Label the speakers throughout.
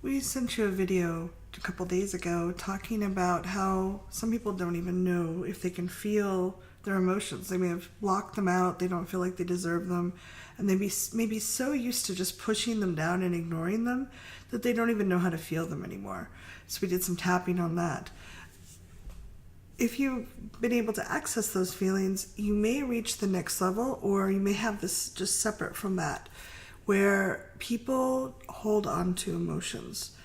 Speaker 1: We sent you a video a couple days ago talking about how some people don't even know if they can feel their emotions. They may have blocked them out, they don't feel like they deserve them, and they may be so used to just pushing them down and ignoring them that they don't even know how to feel them anymore. So we did some tapping on that. If you've been able to access those feelings, you may reach the next level, or you may have this just separate from that, where people hold on to emotions.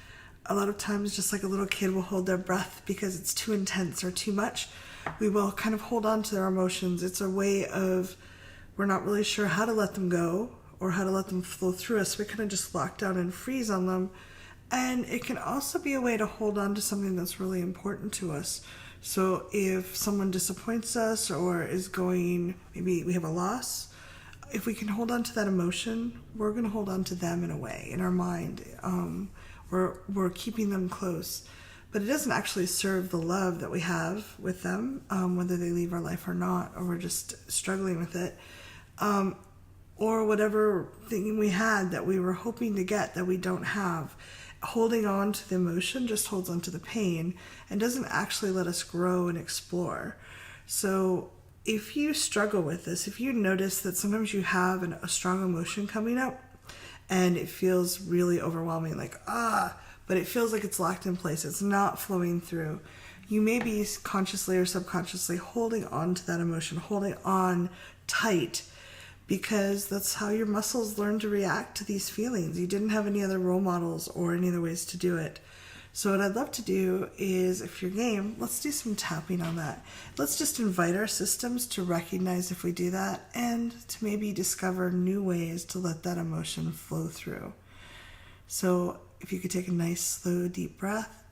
Speaker 1: A lot of times, just like a little kid will hold their breath because it's too intense or too much, we will kind of hold on to their emotions. It's a way of, we're not really sure how to let them go or how to let them flow through us. We kind of just lock down and freeze on them. And it can also be a way to hold on to something that's really important to us. So if someone disappoints us or is going, maybe we have a loss, if we can hold on to that emotion, we're going to hold on to them in a way, in our mind. We're keeping them close. But it doesn't actually serve the love that we have with them, whether they leave our life or not, or we're just struggling with it. Or whatever thing we had that we were hoping to get that we don't have. Holding on to the emotion just holds on to the pain and doesn't actually let us grow and explore. So if you struggle with this, if you notice that sometimes you have a strong emotion coming up and it feels really overwhelming, like, but it feels like it's locked in place, it's not flowing through, you may be consciously or subconsciously holding on to that emotion, holding on tight, because that's how your muscles learn to react to these feelings. You didn't have any other role models or any other ways to do it. So what I'd love to do is, if you're game, let's do some tapping on that. Let's just invite our systems to recognize if we do that and to maybe discover new ways to let that emotion flow through. So if you could take a nice, slow, deep breath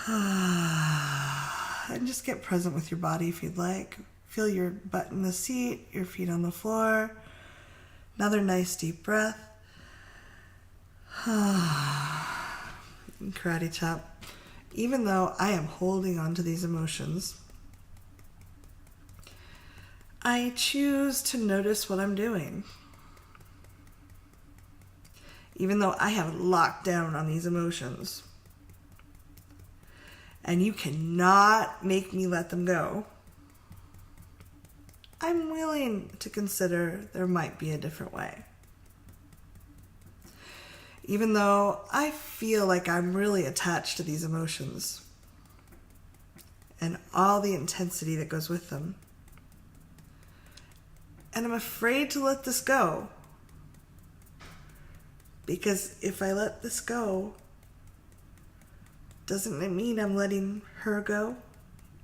Speaker 1: and just get present with your body if you'd like. Feel your butt in the seat, your feet on the floor. Another nice deep breath. Karate chop. Even though I am holding on to these emotions, I choose to notice what I'm doing. Even though I have locked down on these emotions, and you cannot make me let them go, I'm willing to consider there might be a different way. Even though I feel like I'm really attached to these emotions and all the intensity that goes with them, and I'm afraid to let this go, because if I let this go, doesn't it mean I'm letting her go,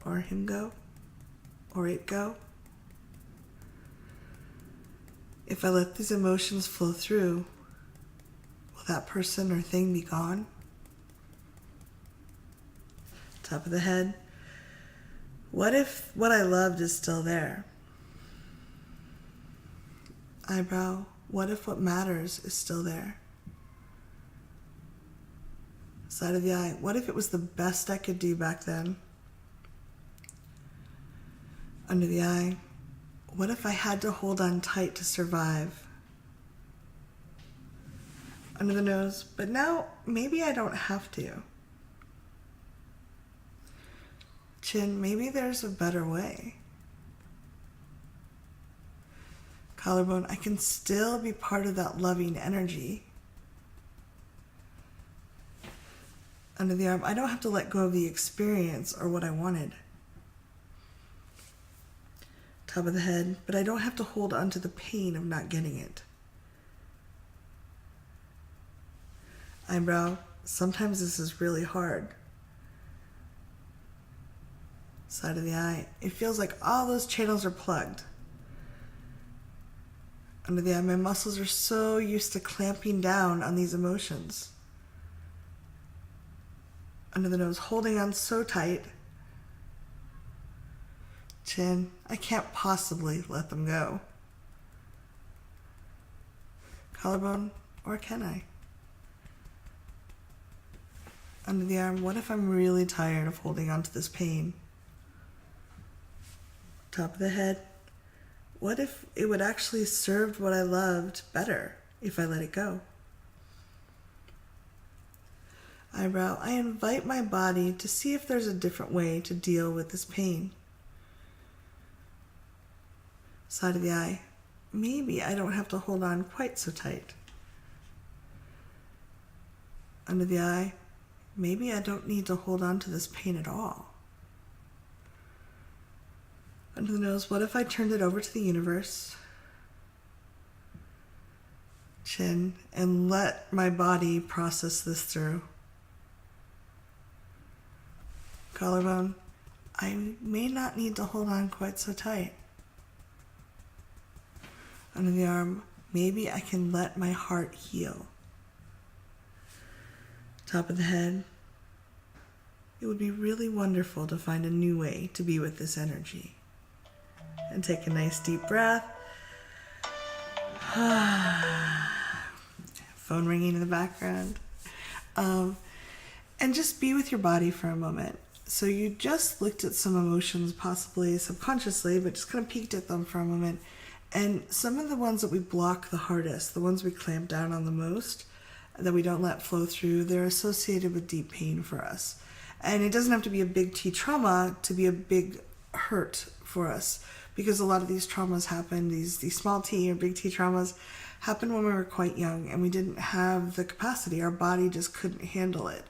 Speaker 1: or him go, or it go? If I let these emotions flow through, will that person or thing be gone? Top of the head. What if what I loved is still there? Eyebrow. What if what matters is still there? Side of the eye. What if it was the best I could do back then? Under the eye. What if I had to hold on tight to survive? Under the nose. But now, maybe I don't have to. Chin. Maybe there's a better way. Collarbone. I can still be part of that loving energy. Under the arm. I don't have to let go of the experience or what I wanted. Top of the head, but I don't have to hold on to the pain of not getting it. Eyebrow, sometimes this is really hard. Side of the eye, it feels like all those channels are plugged. Under the eye, my muscles are so used to clamping down on these emotions. Under the nose, holding on so tight. Chin, I can't possibly let them go. Collarbone, or can I? Under the arm, what if I'm really tired of holding on to this pain? Top of the head, what if it would actually serve what I loved better if I let it go? eyebrow, I invite my body to see if there's a different way to deal with this pain. Side of the eye, maybe I don't have to hold on quite so tight. Under the eye, maybe I don't need to hold on to this pain at all. Under the nose, what if I turned it over to the universe? Chin, and let my body process this through. Collarbone, I may not need to hold on quite so tight. Under the arm, maybe I can let my heart heal. Top of the head, it would be really wonderful to find a new way to be with this energy. And take a nice deep breath. Phone ringing in the background. And just be with your body for a moment. So you just looked at some emotions, possibly subconsciously, but just kind of peeked at them for a moment. And some of the ones that we block the hardest, the ones we clamp down on the most, that we don't let flow through, they're associated with deep pain for us. And it doesn't have to be a big T trauma to be a big hurt for us, because a lot of these traumas happen, these small T or big T traumas happen when we were quite young and we didn't have the capacity. Our body just couldn't handle it.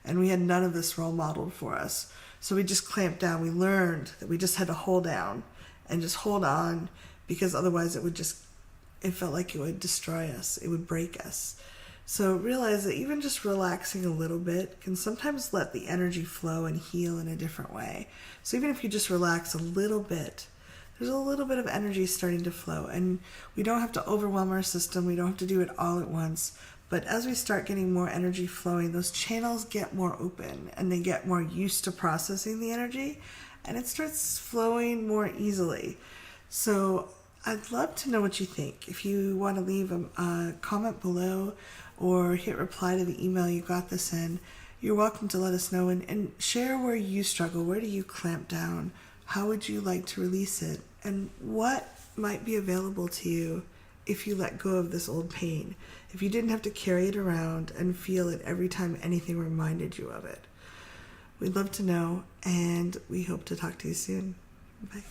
Speaker 1: And we had none of this role modeled for us. So we just clamped down. We learned that we just had to hold down and just hold on, because otherwise it felt like it would destroy us. It would break us. So realize that even just relaxing a little bit can sometimes let the energy flow and heal in a different way. So even if you just relax a little bit, there's a little bit of energy starting to flow. And we don't have to overwhelm our system. We don't have to do it all at once. But as we start getting more energy flowing, those channels get more open and they get more used to processing the energy, and it starts flowing more easily. So I'd love to know what you think. If you want to leave a comment below or hit reply to the email you got this in, you're welcome to let us know and share where you struggle. Where do you clamp down? How would you like to release it? And what might be available to you if you let go of this old pain? If you didn't have to carry it around and feel it every time anything reminded you of it. We'd love to know, and we hope to talk to you soon. Bye.